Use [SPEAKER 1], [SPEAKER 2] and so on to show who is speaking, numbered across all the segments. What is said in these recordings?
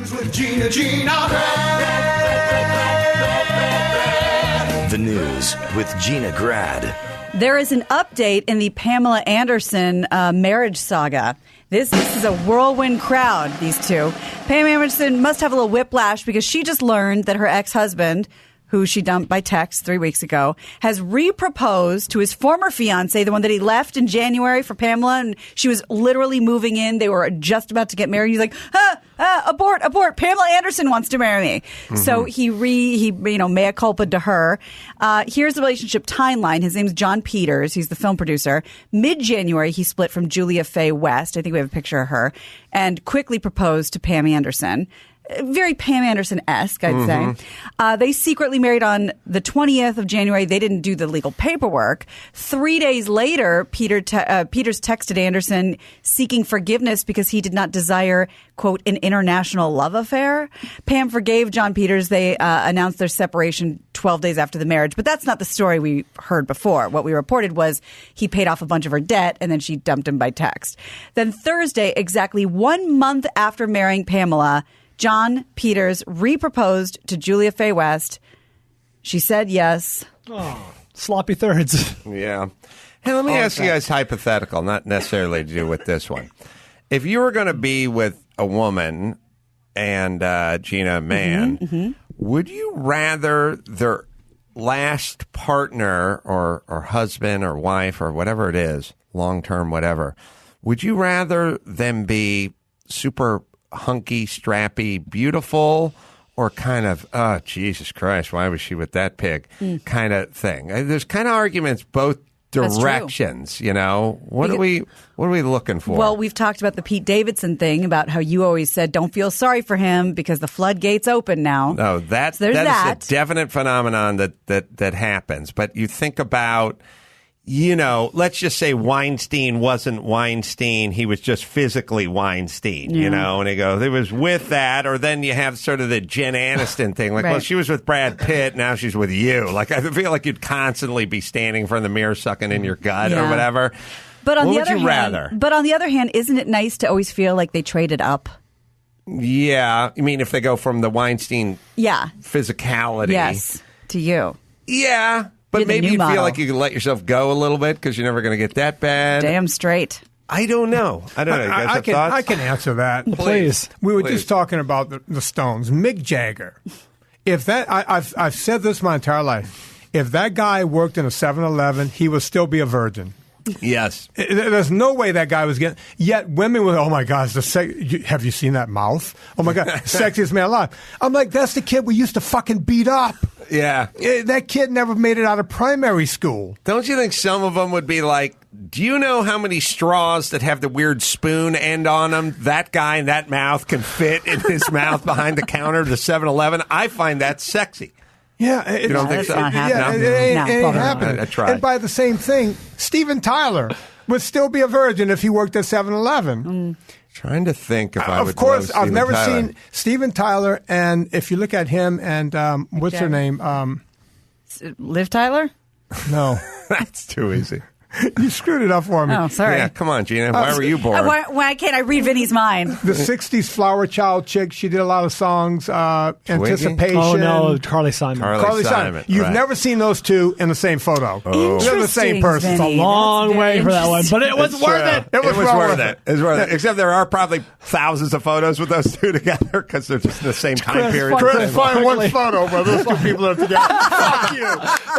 [SPEAKER 1] News with Gina.
[SPEAKER 2] The News with Gina Grad.
[SPEAKER 3] There is an update in the Pamela Anderson marriage saga. This is a whirlwind crowd, these two. Pam Anderson must have a little whiplash because she just learned that her ex-husband, who she dumped by text 3 weeks ago, has re-proposed to his former fiance, the one that he left in January for Pamela, and she was literally moving in. They were just about to get married. He's like, abort. Pamela Anderson wants to marry me. Mm-hmm. So he mea culpa to her. Here's the relationship timeline. His name's John Peters. He's the film producer. Mid-January, he split from Julia Faye West. I think we have a picture of her, and quickly proposed to Pam Anderson. Very Pam Anderson-esque, I'd say. They secretly married on the 20th of January. They didn't do the legal paperwork. 3 days later, Peters texted Anderson seeking forgiveness because he did not desire, quote, an international love affair. Pam forgave John Peters. They announced their separation 12 days after the marriage. But that's not the story we heard before. What we reported was he paid off a bunch of her debt and then she dumped him by text. Then Thursday, exactly 1 month after marrying Pamela, John Peters re-proposed to Julia Faye West. She said yes.
[SPEAKER 4] Oh, sloppy thirds.
[SPEAKER 5] Yeah. Hey, let me ask you guys hypothetical, not necessarily to do with this one. If you were going to be with a woman and Gina, a man, would you rather their last partner or husband or wife or whatever it is, long-term, whatever, would you rather them be super hunky, strappy, beautiful, or kind of, oh, Jesus Christ, why was she with that pig kind of thing? There's kind of arguments both directions, you know. What are we looking for?
[SPEAKER 3] Well, we've talked about the Pete Davidson thing, about how you always said don't feel sorry for him because the floodgates open now.
[SPEAKER 5] No, that is a definite phenomenon that happens. But you think about, you know, let's just say Weinstein wasn't Weinstein. He was just physically Weinstein, you know, and he goes, it was with that. Or then you have sort of the Jen Aniston thing. Like, well, she was with Brad Pitt. Now she's with you. Like, I feel like you'd constantly be standing in front of the mirror, sucking in your gut or whatever.
[SPEAKER 3] But on
[SPEAKER 5] what would you rather?
[SPEAKER 3] But on the other hand, isn't it nice to always feel like they traded up?
[SPEAKER 5] Yeah. I mean, if they go from the Weinstein physicality.
[SPEAKER 3] Yes, to you.
[SPEAKER 5] Yeah. But maybe you feel like you can let yourself go a little bit because you're never going to get that bad.
[SPEAKER 3] Damn straight.
[SPEAKER 5] I don't know. You guys have thoughts?
[SPEAKER 6] I can answer that.
[SPEAKER 4] Please.
[SPEAKER 6] We were just talking about the Stones. Mick Jagger. If that, I've said this my entire life. If that guy worked in a 7-Eleven, he would still be a virgin.
[SPEAKER 5] Yes.
[SPEAKER 6] There's no way that guy was getting. Yet women were, oh my gosh, have you seen that mouth? Oh my God, sexiest man alive. I'm like, that's the kid we used to fucking beat up.
[SPEAKER 5] Yeah.
[SPEAKER 6] That kid never made it out of primary school.
[SPEAKER 5] Don't you think some of them would be like, do you know how many straws that have the weird spoon end on them? That guy in that mouth can fit in his mouth behind the counter of the 7-Eleven. I find that sexy.
[SPEAKER 6] Yeah,
[SPEAKER 5] you don't think so?
[SPEAKER 3] Not happening.
[SPEAKER 6] Yeah, it ain't happening.
[SPEAKER 5] I tried.
[SPEAKER 6] And by the same thing, Steven Tyler would still be a virgin if he worked at 7-Eleven.
[SPEAKER 5] Trying to think if I would.
[SPEAKER 6] Of course,
[SPEAKER 5] know
[SPEAKER 6] I've never
[SPEAKER 5] Tyler.
[SPEAKER 6] seen Steven Tyler, and if you look at him and what's her name?
[SPEAKER 3] Liv Tyler?
[SPEAKER 6] No,
[SPEAKER 5] that's too easy.
[SPEAKER 6] You screwed it up for me.
[SPEAKER 3] Oh, sorry.
[SPEAKER 5] Yeah, come on, Gina. Why were you born?
[SPEAKER 3] Why can't I read Vinny's mind?
[SPEAKER 6] The 60s flower child chick. She did a lot of songs. Anticipation.
[SPEAKER 4] Oh, no. Carly Simon.
[SPEAKER 5] Carly Simon.
[SPEAKER 6] You've never seen those two in the same photo.
[SPEAKER 5] Oh.
[SPEAKER 6] They're the same person.
[SPEAKER 4] It's a long way for that one, but it was worth it.
[SPEAKER 6] It was worth it.
[SPEAKER 5] It was worth it. Except there are probably thousands of photos with those two together because they're just in the same time period.
[SPEAKER 6] Chris, find one photo where those two people are together. Fuck you.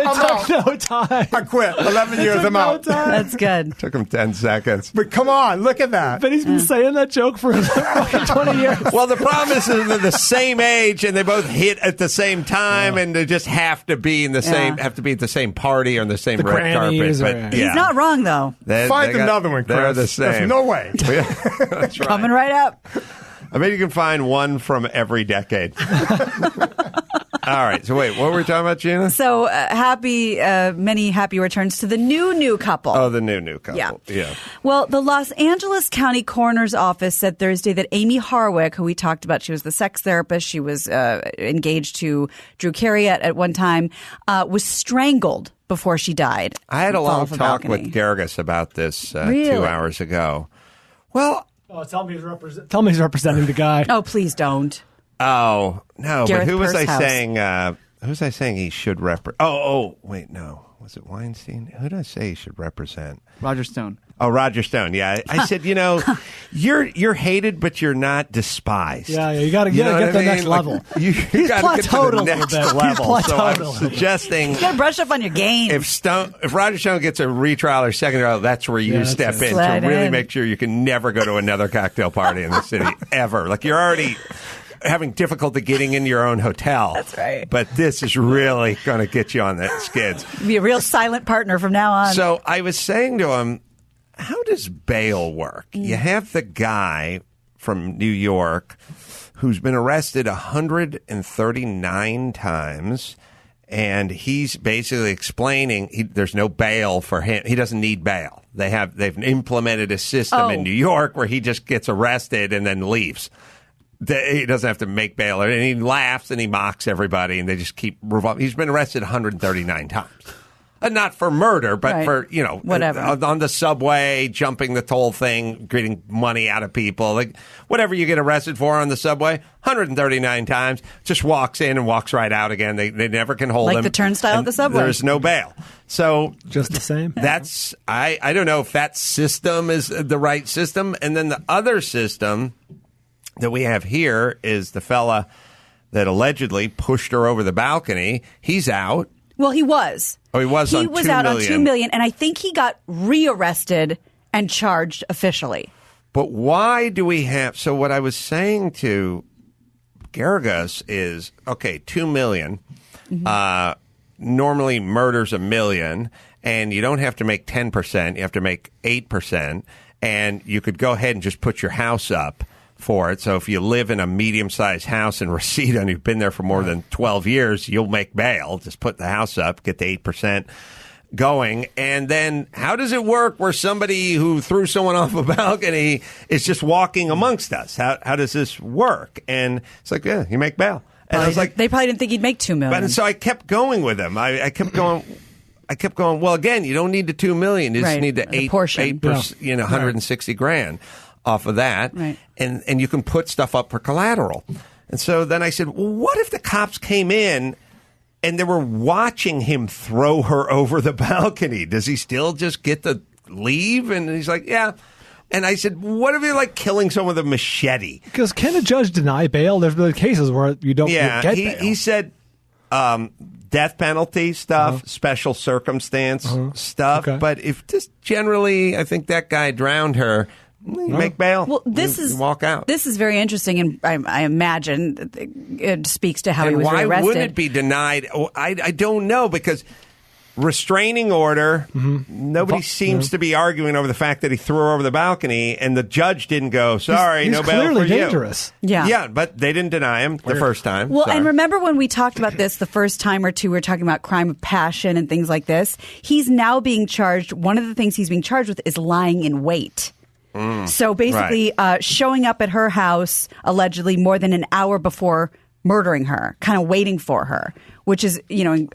[SPEAKER 4] It took no time.
[SPEAKER 6] I quit. 11 years, I'm out.
[SPEAKER 3] That's good.
[SPEAKER 5] Took him 10 seconds.
[SPEAKER 6] But come on, look at that.
[SPEAKER 4] But he's been saying that joke for fucking 20 years.
[SPEAKER 5] Well, the problem is they're the same age and they both hit at the same time, and they just have to be in the same, have to be at the same party or in the same red carpet. But
[SPEAKER 3] he's not wrong though.
[SPEAKER 6] Find another one, Chris.
[SPEAKER 5] They're the same.
[SPEAKER 6] There's no way.
[SPEAKER 5] That's right.
[SPEAKER 3] Coming right up.
[SPEAKER 5] I bet you can find one from every decade. All right. So wait, what were we talking about, Gina?
[SPEAKER 3] So many happy returns to the new couple.
[SPEAKER 5] Oh, the new couple. Yeah.
[SPEAKER 3] Well, the Los Angeles County Coroner's Office said Thursday that Amie Harwick, who we talked about, she was the sex therapist. She was engaged to Drew Carey at one time, was strangled before she died.
[SPEAKER 5] I had a long talk with Gargus about this 2 hours ago. Well,
[SPEAKER 4] tell me he's representing the guy.
[SPEAKER 3] Oh, please don't.
[SPEAKER 5] Oh no!
[SPEAKER 3] Gareth
[SPEAKER 5] but who was I
[SPEAKER 3] Pursehouse.
[SPEAKER 5] saying? Who was I saying he should represent? Oh, wait, no. Was it Weinstein? Who did I say he should represent?
[SPEAKER 1] Roger Stone.
[SPEAKER 5] Oh, Roger Stone. Yeah, I said, you're hated, but you're not despised.
[SPEAKER 4] Yeah, you got to get
[SPEAKER 5] what
[SPEAKER 4] the
[SPEAKER 5] I
[SPEAKER 4] next
[SPEAKER 5] mean?
[SPEAKER 4] level.
[SPEAKER 5] Like, you
[SPEAKER 4] He's
[SPEAKER 5] got to get to
[SPEAKER 4] plateaued
[SPEAKER 5] the
[SPEAKER 4] a little
[SPEAKER 5] next
[SPEAKER 4] bit. He's
[SPEAKER 5] level. So
[SPEAKER 4] plateaued
[SPEAKER 5] I'm
[SPEAKER 4] a little bit.
[SPEAKER 5] suggesting
[SPEAKER 3] You got to brush up on your game.
[SPEAKER 5] if Roger Stone gets a retrial or second trial, that's where you
[SPEAKER 4] that's
[SPEAKER 5] step
[SPEAKER 4] it.
[SPEAKER 5] in
[SPEAKER 3] Slide
[SPEAKER 5] to really
[SPEAKER 3] in.
[SPEAKER 5] make sure you can never go to another cocktail party in the city ever. Like you're already having difficulty getting in your own hotel.
[SPEAKER 3] That's right.
[SPEAKER 5] But this is really going to get you on the skids.
[SPEAKER 3] Be a real silent partner from now on.
[SPEAKER 5] So I was saying to him, how does bail work? You have the guy from New York who's been arrested 139 times, and he's basically explaining there's no bail for him. He doesn't need bail. They've implemented a system in New York where he just gets arrested and then leaves. He doesn't have to make bail, and he laughs and he mocks everybody, and they just keep revolving. He's been arrested 139 times. Not for murder, but
[SPEAKER 3] Right.
[SPEAKER 5] for,
[SPEAKER 3] Whatever.
[SPEAKER 5] On the subway, jumping the toll thing, getting money out of people. Like, whatever you get arrested for on the subway, 139 times, just walks in and walks right out again. They never can hold him.
[SPEAKER 3] Like the turnstile of the subway.
[SPEAKER 5] There's no bail. So
[SPEAKER 4] Just the same.
[SPEAKER 5] that's, I don't know if that system is the right system. And then the other system that we have here is the fella that allegedly pushed her over the balcony. He's out.
[SPEAKER 3] Well, he was.
[SPEAKER 5] Oh, he was on $2
[SPEAKER 3] out on
[SPEAKER 5] million.
[SPEAKER 3] $2 million, and I think he got rearrested and charged officially.
[SPEAKER 5] But why do we have? So what I was saying to Garrigus is, okay, $2 million. Normally, murder's $1 million, and you don't have to make 10%. You have to make 8%, and you could go ahead and just put your house up for it. So if you live in a medium-sized house in Reseda and you've been there for more than 12 years, you'll make bail. Just put the house up, get the 8% going. And then how does it work where somebody who threw someone off a balcony is just walking amongst us? How does this work? And it's like, yeah, you make bail. And I was like,
[SPEAKER 3] They probably didn't think he'd make $2 million.
[SPEAKER 5] but so I kept going with him. I kept going. Well, again, you don't need the $2 million. You just
[SPEAKER 3] Right.
[SPEAKER 5] need the
[SPEAKER 3] The
[SPEAKER 5] 8%,
[SPEAKER 3] portion.
[SPEAKER 5] 160 grand off of that.
[SPEAKER 3] Right.
[SPEAKER 5] And you can put stuff up for collateral. And so then I said, well, what if the cops came in and they were watching him throw her over the balcony? Does he still just get to leave? And he's like, yeah. And I said, what if you're like killing someone with a machete?
[SPEAKER 4] Because can a judge deny bail? There's been cases where you don't
[SPEAKER 5] Yeah,
[SPEAKER 4] get bail.
[SPEAKER 5] he said death penalty stuff, special circumstance stuff.
[SPEAKER 4] Okay.
[SPEAKER 5] But if just generally, I think that guy drowned her, you make bail.
[SPEAKER 3] Well, this
[SPEAKER 5] you
[SPEAKER 3] is
[SPEAKER 5] walk out.
[SPEAKER 3] This is very interesting, and I imagine it speaks to how he
[SPEAKER 5] and
[SPEAKER 3] was
[SPEAKER 5] why
[SPEAKER 3] rearrested.
[SPEAKER 5] wouldn't it be denied? Oh, I don't know, because restraining order, nobody seems to be arguing over the fact that he threw her over the balcony, and the judge didn't go, sorry,
[SPEAKER 4] He's
[SPEAKER 5] no bail
[SPEAKER 4] clearly
[SPEAKER 5] for
[SPEAKER 4] dangerous.
[SPEAKER 5] you.
[SPEAKER 3] Yeah.
[SPEAKER 5] Yeah, but they didn't deny him the first time.
[SPEAKER 3] Well,
[SPEAKER 5] Sorry.
[SPEAKER 3] and remember when we talked about this the first time or two, we were talking about crime of passion and things like this. He's now being charged. One of the things he's being charged with is lying in wait. So basically, showing up at her house allegedly more than an hour before murdering her, kind of waiting for her, which is,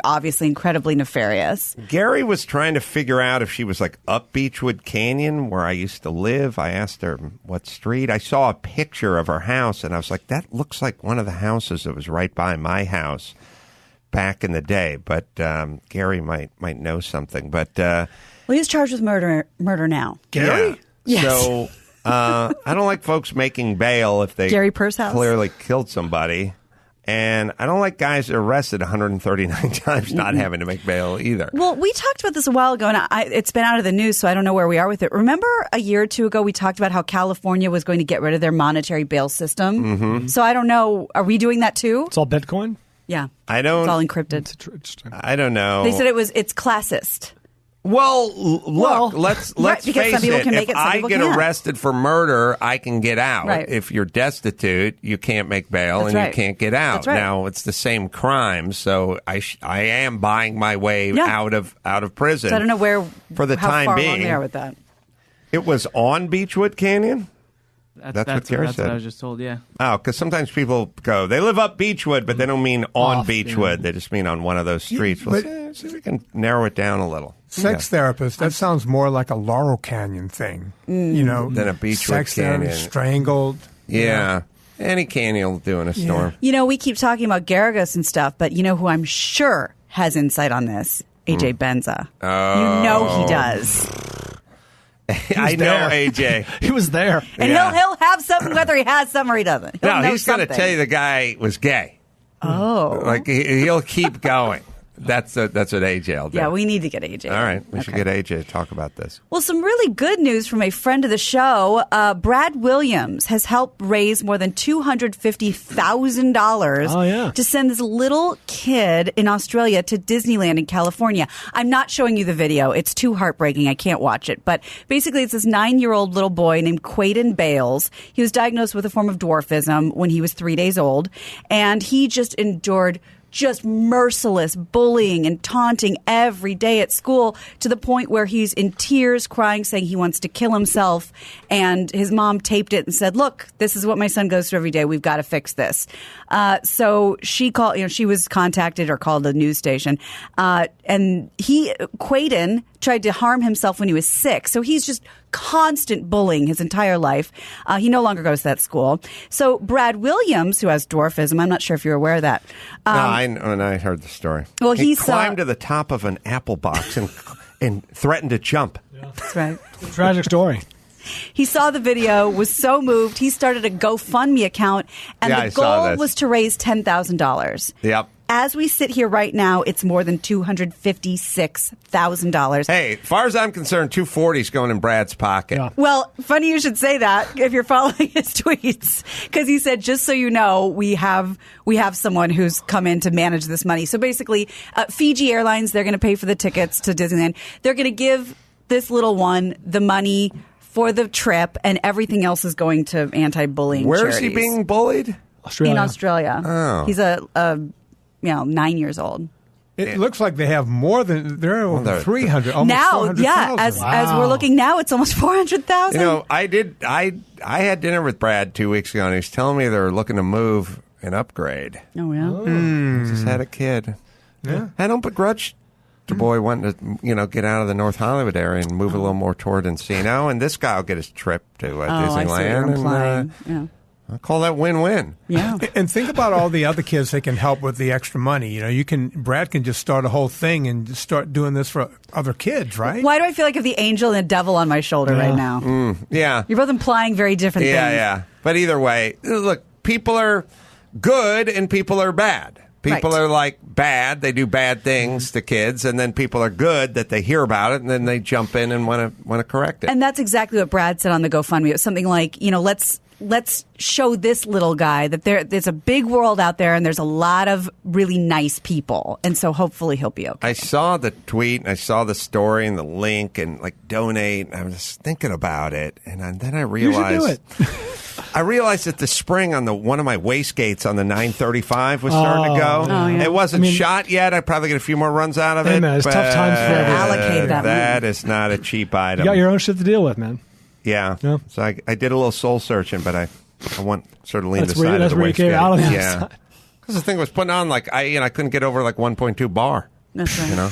[SPEAKER 3] obviously incredibly nefarious.
[SPEAKER 5] Gary was trying to figure out if she was like up Beechwood Canyon where I used to live. I asked her what street. I saw a picture of her house, and I was like, that looks like one of the houses that was right by my house back in the day. But Gary might know something. But
[SPEAKER 3] Well, he's charged with murder now.
[SPEAKER 5] Gary?
[SPEAKER 3] Yeah. Yes.
[SPEAKER 5] So I don't like folks making bail if they
[SPEAKER 3] Gary Pursehouse?
[SPEAKER 5] clearly killed somebody. And I don't like guys arrested 139 times not having to make bail either.
[SPEAKER 3] Well, we talked about this a while ago, and it's been out of the news, so I don't know where we are with it. Remember a year or two ago, we talked about how California was going to get rid of their monetary bail system? Mm-hmm. So I don't know. Are we doing that too?
[SPEAKER 4] It's all Bitcoin.
[SPEAKER 3] Yeah.
[SPEAKER 5] I don't.
[SPEAKER 3] It's all encrypted.
[SPEAKER 4] Interesting.
[SPEAKER 5] I don't know.
[SPEAKER 3] They said it's classist.
[SPEAKER 5] Well, look, let's
[SPEAKER 3] Right, because some
[SPEAKER 5] face
[SPEAKER 3] people
[SPEAKER 5] it.
[SPEAKER 3] can make
[SPEAKER 5] If
[SPEAKER 3] it, some
[SPEAKER 5] I
[SPEAKER 3] people
[SPEAKER 5] get
[SPEAKER 3] can't.
[SPEAKER 5] arrested for murder, I can get out.
[SPEAKER 3] Right.
[SPEAKER 5] If you're destitute, you can't make bail
[SPEAKER 3] That's
[SPEAKER 5] and
[SPEAKER 3] right.
[SPEAKER 5] you can't get out.
[SPEAKER 3] That's right.
[SPEAKER 5] Now, it's the same crime, so I am buying my way
[SPEAKER 3] Yeah.
[SPEAKER 5] out of prison.
[SPEAKER 3] So I don't know where
[SPEAKER 5] for the
[SPEAKER 3] how
[SPEAKER 5] time
[SPEAKER 3] far
[SPEAKER 5] being.
[SPEAKER 3] along they are with that.
[SPEAKER 5] It was on Beechwood Canyon? That's what Gary
[SPEAKER 1] That's
[SPEAKER 5] said.
[SPEAKER 1] what I was just told, yeah.
[SPEAKER 5] Oh, because sometimes people go, they live up Beechwood, but they don't mean on
[SPEAKER 4] Off,
[SPEAKER 5] Beechwood.
[SPEAKER 4] yeah.
[SPEAKER 5] They just mean on one of those streets.
[SPEAKER 6] but-
[SPEAKER 5] See if we can narrow it down a little.
[SPEAKER 6] Sex therapist, that sounds more like a Laurel Canyon thing.
[SPEAKER 5] Than a Beechwood
[SPEAKER 6] sex therapist,
[SPEAKER 5] Canyon.
[SPEAKER 6] strangled.
[SPEAKER 5] Yeah. Any can you'll do in a storm.
[SPEAKER 3] You know, we keep talking about Garagos and stuff, but you know who I'm sure has insight on this? AJ Benza.
[SPEAKER 5] Oh.
[SPEAKER 3] You know he does.
[SPEAKER 5] I know AJ.
[SPEAKER 4] He was there.
[SPEAKER 3] And he'll have something, whether he has some or he doesn't. He'll know
[SPEAKER 5] he's going to
[SPEAKER 3] something.
[SPEAKER 5] tell you the guy was gay.
[SPEAKER 3] Oh.
[SPEAKER 5] Like, he'll keep going. That's what AJ will do.
[SPEAKER 3] Yeah, we need to get AJ.
[SPEAKER 5] All right, we should get AJ to talk about this.
[SPEAKER 3] Well, some really good news from a friend of the show. Brad Williams has helped raise more than $250,000 to send this little kid in Australia to Disneyland in California. I'm not showing you the video. It's too heartbreaking. I can't watch it. But basically, it's this 9-year-old little boy named Quaden Bales. He was diagnosed with a form of dwarfism when he was 3 days old, and he just endured merciless bullying and taunting every day at school, to the point where he's in tears, crying, saying he wants to kill himself. And his mom taped it and said, "Look, this is what my son goes through every day. We've got to fix this." So she called. She was contacted or called the news station, and Quaden tried to harm himself when he was 6. So he's just constant bullying his entire life. He no longer goes to that school. So Brad Williams, who has dwarfism, I'm not sure if you're aware of that.
[SPEAKER 5] No, I heard the story.
[SPEAKER 3] Well,
[SPEAKER 5] he climbed to the top of an apple box and threatened to jump.
[SPEAKER 4] Yeah.
[SPEAKER 3] That's right.
[SPEAKER 4] Tragic story.
[SPEAKER 3] He saw the video, was so moved, he started a GoFundMe account, and the goal was to raise $10,000.
[SPEAKER 5] Yep.
[SPEAKER 3] As we sit here right now, it's more than $256,000.
[SPEAKER 5] Hey, as far as I'm concerned, $240 is going in Brad's pocket.
[SPEAKER 3] Yeah. Well, funny you should say that if you're following his tweets, because he said, just so you know, we have someone who's come in to manage this money. So basically, Fiji Airlines, they're going to pay for the tickets to Disneyland. They're going to give this little one the money for the trip, and everything else is going to anti-bullying
[SPEAKER 5] Where
[SPEAKER 3] charities.
[SPEAKER 5] is he being bullied?
[SPEAKER 3] In Australia.
[SPEAKER 5] Oh.
[SPEAKER 3] He's 9 years old.
[SPEAKER 6] It looks like they have more than there are over 300. Almost
[SPEAKER 3] now,
[SPEAKER 6] 400,000.
[SPEAKER 3] as we're looking now, it's almost 400,000.
[SPEAKER 5] You know, I had dinner with Brad 2 weeks ago, and he was telling me they're looking to move and upgrade.
[SPEAKER 3] Oh yeah.
[SPEAKER 5] Just had a kid.
[SPEAKER 6] Yeah.
[SPEAKER 5] I don't begrudge the boy wanting to, get out of the North Hollywood area and move a little more toward Encino, and this guy will get his trip to Disneyland.
[SPEAKER 3] I see what you're implying.
[SPEAKER 5] And, I call that win-win.
[SPEAKER 3] Yeah.
[SPEAKER 6] And think about all the other kids that can help with the extra money. Brad can just start a whole thing and just start doing this for other kids, right?
[SPEAKER 3] Why do I feel like I have the angel and the devil on my shoulder right now?
[SPEAKER 5] Yeah.
[SPEAKER 3] You're both implying very different things.
[SPEAKER 5] Yeah. But either way, look, people are good and people are bad. People are like bad. They do bad things to kids, and then people are good that they hear about it and then they jump in and want to correct it.
[SPEAKER 3] And that's exactly what Brad said on the GoFundMe. It was something like, let's show this little guy that there's a big world out there and there's a lot of really nice people, and so hopefully he'll be okay.
[SPEAKER 5] I saw the tweet and I saw the story and the link and donate. And I was thinking about it, and then I realized
[SPEAKER 4] you should do it.
[SPEAKER 5] I realized that the spring on one of my wastegates on the 935 was starting to go.
[SPEAKER 3] Oh, yeah.
[SPEAKER 5] It wasn't shot yet. I'd probably get a few more runs out of it.
[SPEAKER 4] Man, it's tough times for everyone.
[SPEAKER 3] Allocate that
[SPEAKER 5] That
[SPEAKER 3] money.
[SPEAKER 5] is not a cheap item.
[SPEAKER 4] You got your own shit to deal with, man.
[SPEAKER 5] Yeah.
[SPEAKER 4] Yeah.
[SPEAKER 5] So I did a little soul searching, but I want sort of lean
[SPEAKER 4] That's
[SPEAKER 5] aside of the
[SPEAKER 4] where you came
[SPEAKER 5] wastegate.
[SPEAKER 4] out of the
[SPEAKER 5] Yeah.
[SPEAKER 4] side.
[SPEAKER 5] Because the thing was putting on I couldn't get over 1.2 bar.
[SPEAKER 3] That's right.
[SPEAKER 5] Sure.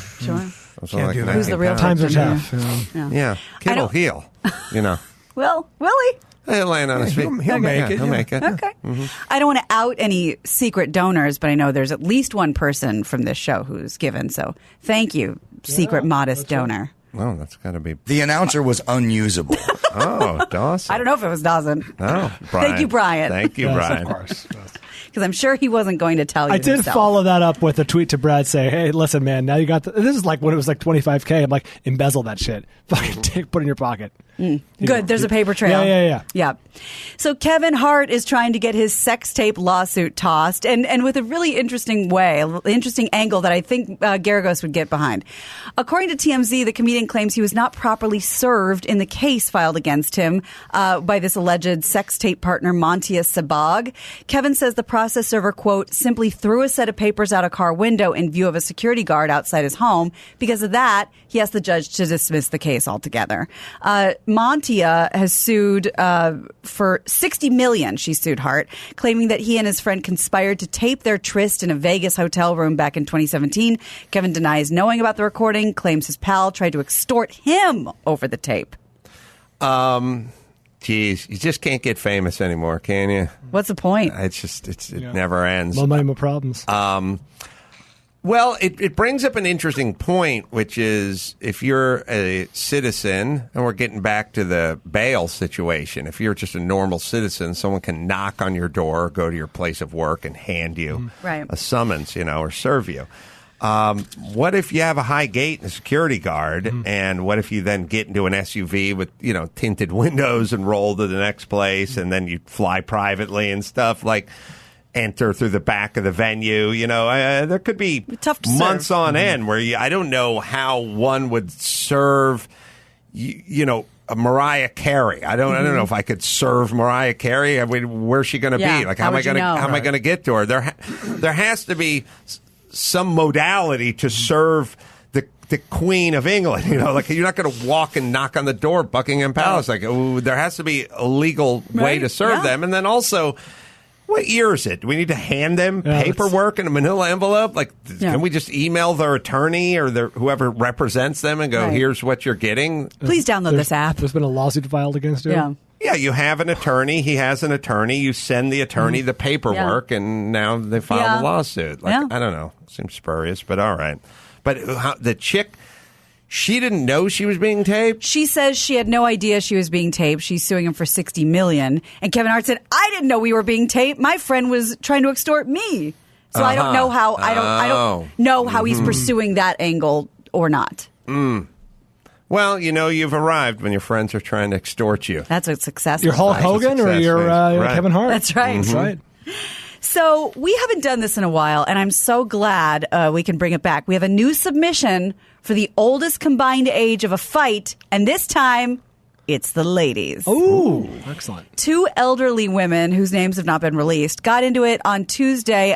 [SPEAKER 3] Sure.
[SPEAKER 6] Can't do that.
[SPEAKER 3] Who's the real
[SPEAKER 4] Times are
[SPEAKER 3] victim
[SPEAKER 4] tough.
[SPEAKER 3] here?
[SPEAKER 5] Yeah. Kid
[SPEAKER 3] I
[SPEAKER 5] will
[SPEAKER 3] don't-
[SPEAKER 5] heal.
[SPEAKER 3] Well, Willie.
[SPEAKER 5] He'll land on his feet.
[SPEAKER 6] He'll make it.
[SPEAKER 5] He'll make it.
[SPEAKER 3] Okay. I don't want to out any secret donors, but I know there's at least one person from this show who's given. So thank you, secret modest donor.
[SPEAKER 5] Oh, that's got to be.
[SPEAKER 1] The announcer was unusable.
[SPEAKER 5] Oh, Dawson.
[SPEAKER 3] I don't know if it was Dawson.
[SPEAKER 5] Oh, Brian.
[SPEAKER 3] Thank you, Brian.
[SPEAKER 5] Thank you,
[SPEAKER 4] Yes,
[SPEAKER 5] Brian.
[SPEAKER 4] of course.
[SPEAKER 3] Because I'm sure he wasn't going to tell you
[SPEAKER 4] I did
[SPEAKER 3] himself.
[SPEAKER 4] follow that up with a tweet to Brad saying, "Hey, listen, man, now you got this is like when it was $25K. I'm like, embezzle that shit. Fucking put it in your pocket."
[SPEAKER 3] Good. There's a paper trail.
[SPEAKER 4] Yeah.
[SPEAKER 3] So Kevin Hart is trying to get his sex tape lawsuit tossed, and with a really interesting angle that I think Garagos would get behind. According to TMZ, the comedian claims he was not properly served in the case filed against him by this alleged sex tape partner, Montia Sabag. Kevin says the process server, quote, simply threw a set of papers out a car window in view of a security guard outside his home. Because of that, he asked the judge to dismiss the case altogether. Montia has sued for $60 million. She sued Hart, claiming that he and his friend conspired to tape their tryst in a Vegas hotel room back in 2017. Kevin denies knowing about the recording, claims his pal tried to extort him over the tape.
[SPEAKER 5] Geez, you just can't get famous anymore, can you?
[SPEAKER 3] What's the point?
[SPEAKER 5] It never ends.
[SPEAKER 4] No money, no problems.
[SPEAKER 5] Well, it brings up an interesting point, which is if you're a citizen, and we're getting back to the bail situation, if you're just a normal citizen, someone can knock on your door or go to your place of work and hand you a summons, or serve you. What if you have a high gate and a security guard, and what if you then get into an SUV with, tinted windows and roll to the next place, and then you fly privately and stuff, like enter through the back of the venue? There could be months on end where I don't know how one would serve, a Mariah Carey. I don't know if I could serve Mariah Carey. I mean, where's she going to be? Like, how am I going to get to her? There has to be some modality to serve the Queen of England. Like, you're not going to walk and knock on the door of Buckingham Palace. Like, there has to be a legal way to serve them. And then also, what year is it? Do we need to hand them paperwork in a manila envelope? Like, can we just email their attorney or whoever represents them and go, here's what you're getting?
[SPEAKER 3] Please download this app.
[SPEAKER 4] There's been a lawsuit filed against him.
[SPEAKER 5] Yeah, you have an attorney. He has an attorney. You send the attorney the paperwork, and now they file the lawsuit. Like, I don't know. Seems spurious, but all right. But the chick, she didn't know she was being taped?
[SPEAKER 3] She says she had no idea she was being taped. She's suing him for $60 million. And Kevin Hart said, I didn't know we were being taped. My friend was trying to extort me. So I don't know how I don't know how he's pursuing that angle or not.
[SPEAKER 5] Well, you've arrived when your friends are trying to extort you.
[SPEAKER 3] That's a success.
[SPEAKER 4] You're Hulk Hogan or you're Kevin Hart.
[SPEAKER 3] That's right.
[SPEAKER 4] That's right.
[SPEAKER 3] So we haven't done this in a while, and I'm so glad we can bring it back. We have a new submission for the oldest combined age of a fight, and this time it's the ladies.
[SPEAKER 4] Ooh, excellent.
[SPEAKER 3] 2 elderly women, whose names have not been released, got into it on Tuesday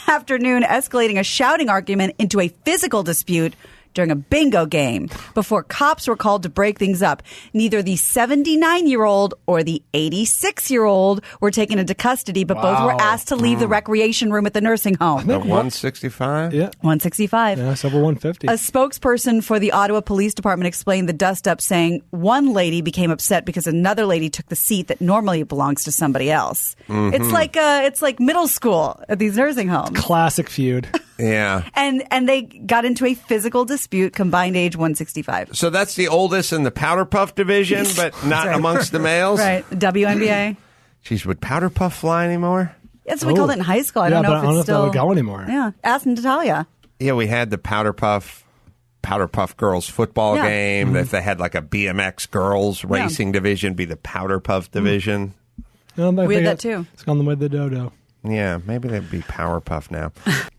[SPEAKER 3] afternoon, escalating a shouting argument into a physical dispute during a bingo game before cops were called to break things up. Neither the 79-year-old or the 86-year-old were taken into custody, but both were asked to leave the recreation room at the nursing home.
[SPEAKER 5] The 165?
[SPEAKER 3] Yeah. 165.
[SPEAKER 4] Yeah, it's over 150.
[SPEAKER 3] A spokesperson for the Ottawa Police Department explained the dust-up, saying one lady became upset because another lady took the seat that normally belongs to somebody else. It's like middle school at these nursing homes.
[SPEAKER 4] Classic feud.
[SPEAKER 5] Yeah.
[SPEAKER 3] And they got into a physical dispute, combined age 165.
[SPEAKER 5] So that's the oldest in the Powder Puff division, but not amongst the males?
[SPEAKER 3] Right. WNBA.
[SPEAKER 5] Geez, would Powder Puff fly anymore?
[SPEAKER 3] That's what we called it in high school. I don't know if it's still...
[SPEAKER 4] I don't know if that would go anymore.
[SPEAKER 3] Yeah. Ask Natalia.
[SPEAKER 5] Yeah, we had the Powder Puff girls football game. If they had like a BMX girls racing division, be the Powder Puff division.
[SPEAKER 3] We had that too.
[SPEAKER 4] It's gone the way of the dodo.
[SPEAKER 5] Yeah, maybe they'd be Powerpuff now.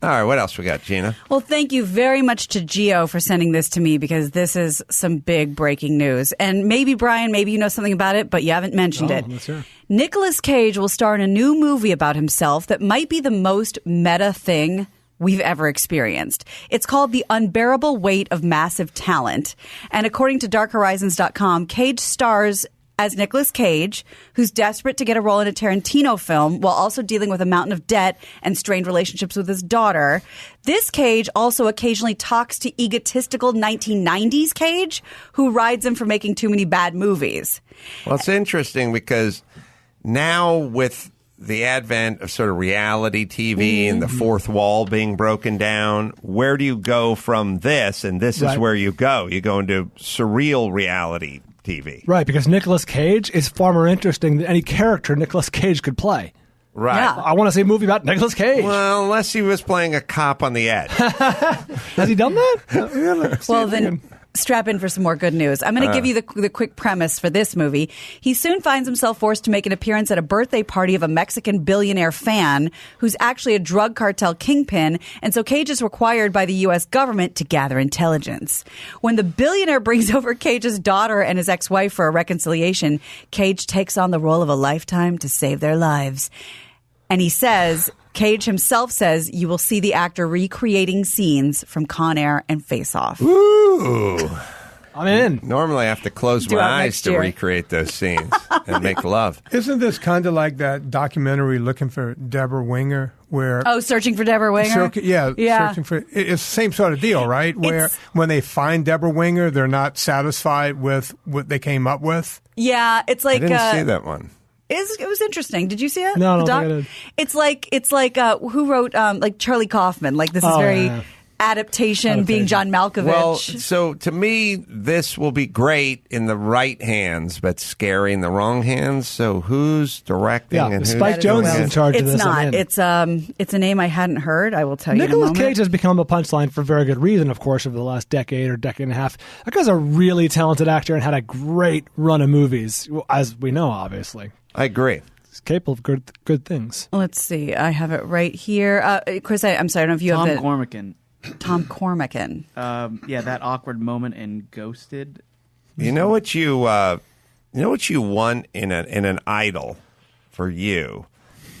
[SPEAKER 5] All right, what else we got, Gina?
[SPEAKER 3] Well, thank you very much to Gio for sending this to me, because this is some big breaking news. And maybe, Brian, maybe you know something about it, but you haven't mentioned it.
[SPEAKER 4] Let's hear.
[SPEAKER 3] Nicolas Cage will star in a new movie about himself that might be the most meta thing we've ever experienced. It's called The Unbearable Weight of Massive Talent. And according to DarkHorizons.com, Cage stars as Nicolas Cage, who's desperate to get a role in a Tarantino film while also dealing with a mountain of debt and strained relationships with his daughter. This Cage also occasionally talks to egotistical 1990s Cage, who rides him for making too many bad movies.
[SPEAKER 5] Well, it's interesting because now with the advent of sort of reality TV and the fourth wall being broken down, where do you go from this? And this is where you go. You go into surreal reality TV.
[SPEAKER 4] Right, because Nicolas Cage is far more interesting than any character Nicolas Cage could play.
[SPEAKER 5] Right.
[SPEAKER 3] Yeah.
[SPEAKER 4] I want to see a movie about Nicolas Cage.
[SPEAKER 5] Well, unless he was playing a cop on the edge.
[SPEAKER 4] Has he done that?
[SPEAKER 3] Well, then strap in for some more good news. I'm going to give you the quick premise for this movie. He soon finds himself forced to make an appearance at a birthday party of a Mexican billionaire fan who's actually a drug cartel kingpin, and so Cage is required by the U.S. government to gather intelligence. When the billionaire brings over Cage's daughter and his ex-wife for a reconciliation, Cage takes on the role of a lifetime to save their lives. And Cage himself says you will see the actor recreating scenes from Con Air and Face Off.
[SPEAKER 5] Ooh.
[SPEAKER 4] I'm in.
[SPEAKER 5] Normally, I have to close
[SPEAKER 3] Do
[SPEAKER 5] my
[SPEAKER 3] it
[SPEAKER 5] eyes
[SPEAKER 3] next
[SPEAKER 5] to
[SPEAKER 3] year.
[SPEAKER 5] recreate those scenes and make love.
[SPEAKER 6] Isn't this kind of like that documentary Looking for Deborah Winger, where
[SPEAKER 3] Searching for Deborah Winger?
[SPEAKER 6] searching for it's the same sort of deal, right? Where when they find Deborah Winger, they're not satisfied with what they came up with.
[SPEAKER 3] Yeah, it's like
[SPEAKER 5] I didn't see that one.
[SPEAKER 3] It was interesting. Did you see it?
[SPEAKER 4] No, I don't
[SPEAKER 3] The
[SPEAKER 4] think I did.
[SPEAKER 3] It's like who wrote like Charlie Kaufman? Like this is very adaptation, being John Malkovich.
[SPEAKER 5] Well, so to me, this will be great in the right hands, but scary in the wrong hands. So who's directing
[SPEAKER 4] Yeah,
[SPEAKER 5] and who's
[SPEAKER 4] Spike Jonze is in charge of
[SPEAKER 3] it's
[SPEAKER 4] this. I'm
[SPEAKER 3] not.
[SPEAKER 4] in.
[SPEAKER 3] It's a name I hadn't heard. I will tell you.
[SPEAKER 4] Nicolas
[SPEAKER 3] in a
[SPEAKER 4] Cage
[SPEAKER 3] moment.
[SPEAKER 4] has become a punchline for very good reason, of course, over the last decade or decade and a half. That guy's a really talented actor and had a great run of movies, as we know, obviously.
[SPEAKER 5] I agree.
[SPEAKER 4] He's capable of good things.
[SPEAKER 3] Let's see. I have it right here. Chris, I'm sorry. I don't know if you
[SPEAKER 7] Tom
[SPEAKER 3] have it.
[SPEAKER 7] Cormican.
[SPEAKER 3] Tom Cormican.
[SPEAKER 7] Yeah, that awkward moment in Ghosted.
[SPEAKER 5] You know what you want in an idol for you,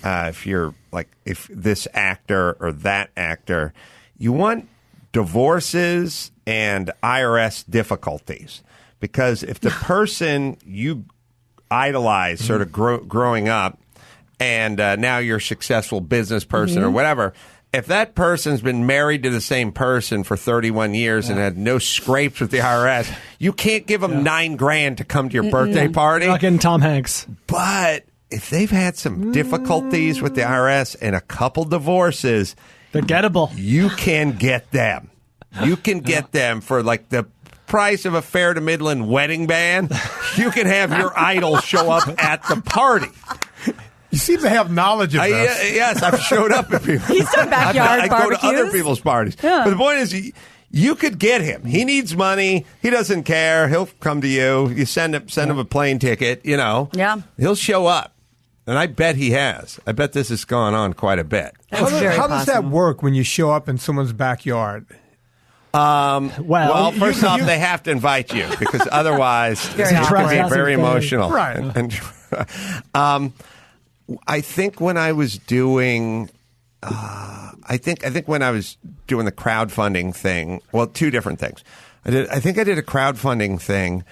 [SPEAKER 5] if this actor or that actor, you want divorces and IRS difficulties, because if the person you idolize sort of growing up and now you're a successful business person or whatever. If that person's been married to the same person for 31 years and had no scrapes with the IRS, you can't give them $9,000 to come to your birthday party.
[SPEAKER 4] You're not getting Tom Hanks.
[SPEAKER 5] But if they've had some difficulties with the IRS and a couple divorces,
[SPEAKER 4] They're gettable.
[SPEAKER 5] you can get them. You can get them for like the price of a Fair to Midland wedding band. You can have your idol show up at the party.
[SPEAKER 6] You seem to have knowledge of this.
[SPEAKER 5] Yes, I've showed up at people.
[SPEAKER 3] He's done backyard
[SPEAKER 5] I go to
[SPEAKER 3] barbecues.
[SPEAKER 5] other people's parties.
[SPEAKER 3] Yeah.
[SPEAKER 5] But the point is, you could get him. He needs money. He doesn't care. He'll come to you. You send him a plane ticket.
[SPEAKER 3] Yeah.
[SPEAKER 5] He'll show up. And I bet he has. I bet this has gone on quite a bit.
[SPEAKER 3] That's very
[SPEAKER 6] How does that
[SPEAKER 3] possible.
[SPEAKER 6] work when you show up in someone's backyard?
[SPEAKER 4] Well,
[SPEAKER 5] First off, they have to invite you, because otherwise
[SPEAKER 3] Very
[SPEAKER 5] it can
[SPEAKER 3] awkward.
[SPEAKER 5] be very emotional.
[SPEAKER 6] Right.
[SPEAKER 5] And I think when I was doing, I think when I was doing the crowdfunding thing, well, two different things. I think I did a crowdfunding thing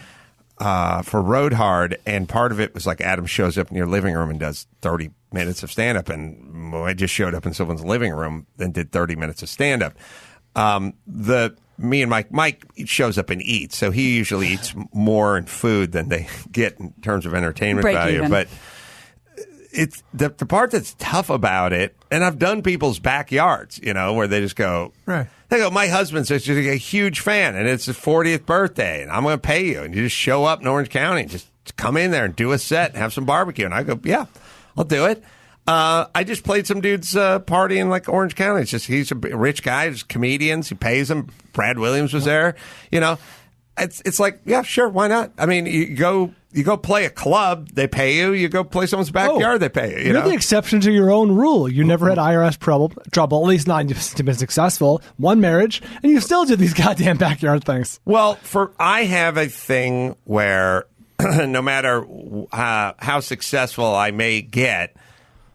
[SPEAKER 5] for Road Hard, and part of it was like Adam shows up in your living room and does 30 minutes of stand-up, and I just showed up in someone's living room and did 30 minutes of stand-up. Me and Mike shows up and eats, so he usually eats more in food than they get in terms of entertainment
[SPEAKER 3] Break
[SPEAKER 5] value.
[SPEAKER 3] even.
[SPEAKER 5] But it's the part that's tough about it, and I've done people's backyards, where they just go,
[SPEAKER 6] Right.
[SPEAKER 5] They go, my husband's just a huge fan, and it's his 40th birthday, and I'm going to pay you, and you just show up in Orange County, and just come in there and do a set and have some barbecue, and I go, yeah, I'll do it. I just played some dude's party in like Orange County. It's just he's a rich guy, just comedians. He pays them. Brad Williams was there. It's like, yeah, sure, why not? I mean, you go play a club, they pay you. You go play someone's backyard, they pay you.
[SPEAKER 4] You're the exception to your own rule. You never had IRS trouble, at least not to be successful. One marriage, and you still do these goddamn backyard things.
[SPEAKER 5] Well, I have a thing where no matter how successful I may get,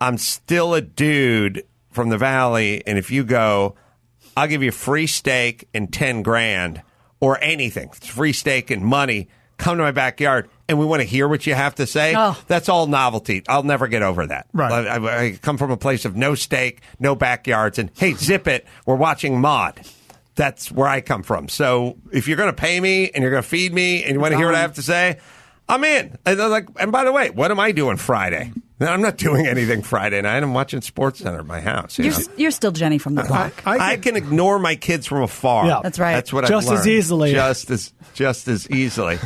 [SPEAKER 5] I'm still a dude from the Valley, and if you go, I'll give you free steak and $10,000 or anything, free steak and money, come to my backyard, and we want to hear what you have to say.
[SPEAKER 3] Oh.
[SPEAKER 5] That's all novelty. I'll never get over that.
[SPEAKER 6] Right.
[SPEAKER 5] I come from a place of no steak, no backyards, and hey, zip it, we're watching Maude. That's where I come from. So if you're going to pay me and you're going to feed me and you want to hear what I have to say, I'm in. And by the way, what am I doing Friday? I'm not doing anything Friday night. I'm watching SportsCenter at my house.
[SPEAKER 3] You're still Jenny from the block.
[SPEAKER 5] I can ignore my kids from afar.
[SPEAKER 4] Yeah.
[SPEAKER 3] That's right.
[SPEAKER 5] That's what
[SPEAKER 4] Just
[SPEAKER 5] I've
[SPEAKER 4] as
[SPEAKER 5] learned.
[SPEAKER 4] easily.
[SPEAKER 5] Just as easily.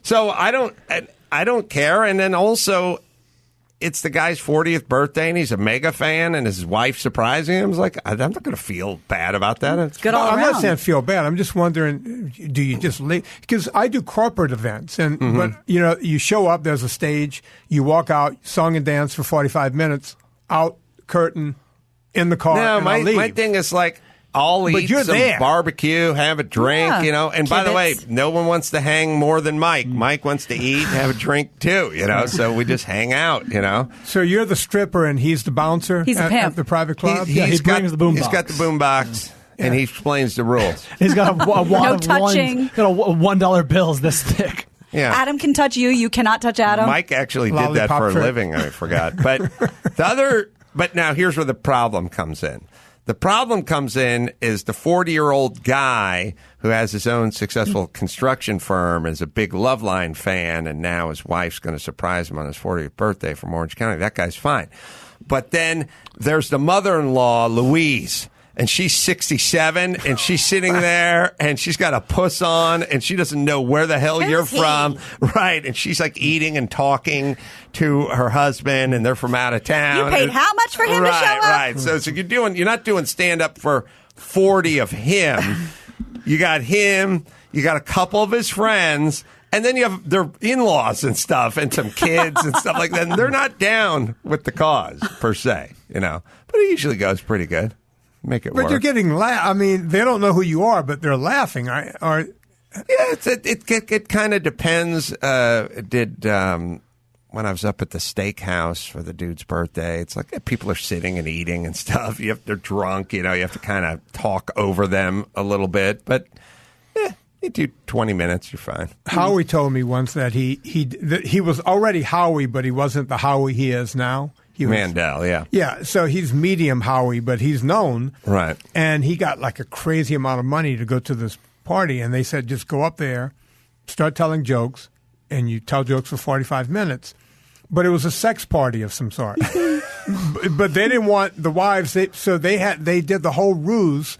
[SPEAKER 5] So I don't care. And then also, it's the guy's 40th birthday, and he's a mega fan, and his wife surprising him. It's like, I'm not going to feel bad about that. It's
[SPEAKER 3] Good all
[SPEAKER 6] I'm
[SPEAKER 3] around.
[SPEAKER 6] not saying feel bad. I'm just wondering, do you just leave? Because I do corporate events, and but you show up, there's a stage, you walk out, song and dance for 45 minutes, out, curtain, in the car,
[SPEAKER 5] No,
[SPEAKER 6] and I leave.
[SPEAKER 5] my thing is like, I'll eat
[SPEAKER 6] you're
[SPEAKER 5] some
[SPEAKER 6] there.
[SPEAKER 5] barbecue, have a drink,
[SPEAKER 3] Yeah.
[SPEAKER 5] And by the way,
[SPEAKER 3] Kibitz.
[SPEAKER 5] no one wants to hang more than Mike. Mike wants to eat, have a drink too, so we just hang out,
[SPEAKER 6] So you're the stripper, and he's the bouncer
[SPEAKER 3] He's a
[SPEAKER 6] at
[SPEAKER 3] pimp.
[SPEAKER 6] the private club?
[SPEAKER 4] he brings the boombox.
[SPEAKER 5] He's got the boombox, and he explains the rules.
[SPEAKER 4] He's got a wad
[SPEAKER 3] No
[SPEAKER 4] of
[SPEAKER 3] touching.
[SPEAKER 4] ones, got a $1 bills this thick.
[SPEAKER 5] Yeah.
[SPEAKER 3] Adam can touch you. You cannot touch Adam.
[SPEAKER 5] Mike actually did that
[SPEAKER 6] Lollipop
[SPEAKER 5] for a
[SPEAKER 6] trick.
[SPEAKER 5] living. I forgot. But now here's where the problem comes in. The problem comes in is the 40-year-old guy who has his own successful construction firm, is a big Loveline fan, and now his wife's going to surprise him on his 40th birthday from Orange County. That guy's fine. But then there's the mother-in-law, Louise, and she's 67, and she's sitting there, and she's got a puss on, and she doesn't know where the hell you're from. Right, and she's like eating and talking to her husband, and they're from out of town.
[SPEAKER 3] You paid how much for him to show up?
[SPEAKER 5] Right, so you're not doing stand-up for 40 of him. You got him, you got a couple of his friends, and then you have their in-laws and stuff, and some kids and stuff like that, and they're not down with the cause, per se, But it usually goes pretty good. Make it work.
[SPEAKER 6] But you're getting I mean, they don't know who you are, but they're laughing.
[SPEAKER 5] Yeah, it kind of depends. When I was up at the steakhouse for the dude's birthday, it's like people are sitting and eating and stuff. They're drunk, you have to kind of talk over them a little bit. But you do 20 minutes, you're fine.
[SPEAKER 6] Howie told me once that he was already Howie, but he wasn't the Howie he is now.
[SPEAKER 5] Mandel, yeah.
[SPEAKER 6] Yeah, so he's medium Howie, but he's known.
[SPEAKER 5] Right.
[SPEAKER 6] And he got like a crazy amount of money to go to this party, and they said just go up there, start telling jokes, and you tell jokes for 45 minutes. But it was a sex party of some sort. But they didn't want the wives, so they did the whole ruse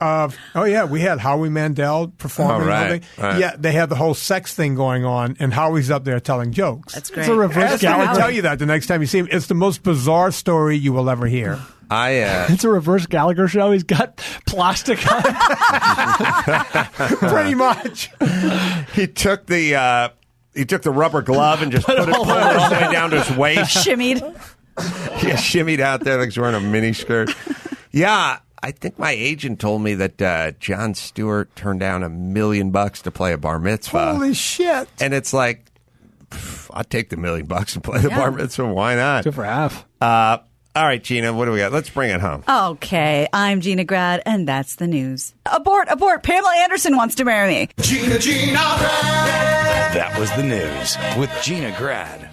[SPEAKER 6] of, we had Howie Mandel performing.
[SPEAKER 5] Right.
[SPEAKER 6] Yeah, they had the whole sex thing going on, and Howie's up there telling jokes.
[SPEAKER 3] That's great.
[SPEAKER 4] It's a reverse
[SPEAKER 6] I would
[SPEAKER 4] Gallagher.
[SPEAKER 6] tell you that the next time you see him. It's the most bizarre story you will ever hear.
[SPEAKER 4] It's a reverse Gallagher show. He's got plastic on.
[SPEAKER 6] Pretty much.
[SPEAKER 5] He took the rubber glove and just pulled it all the way down to his waist.
[SPEAKER 3] Shimmied.
[SPEAKER 5] Yeah, shimmied out there like he's wearing a mini skirt. Yeah, I think my agent told me that Jon Stewart turned down $1 million to play a bar mitzvah.
[SPEAKER 6] Holy shit.
[SPEAKER 5] And it's like, I'd take the $1 million and play the bar mitzvah. Why not?
[SPEAKER 4] Two for half.
[SPEAKER 5] All right, Gina, what do we got? Let's bring it home.
[SPEAKER 3] Okay, I'm Gina Grad, and that's the news. Abort, abort. Pamela Anderson wants to marry me.
[SPEAKER 2] That was the news with Gina Grad.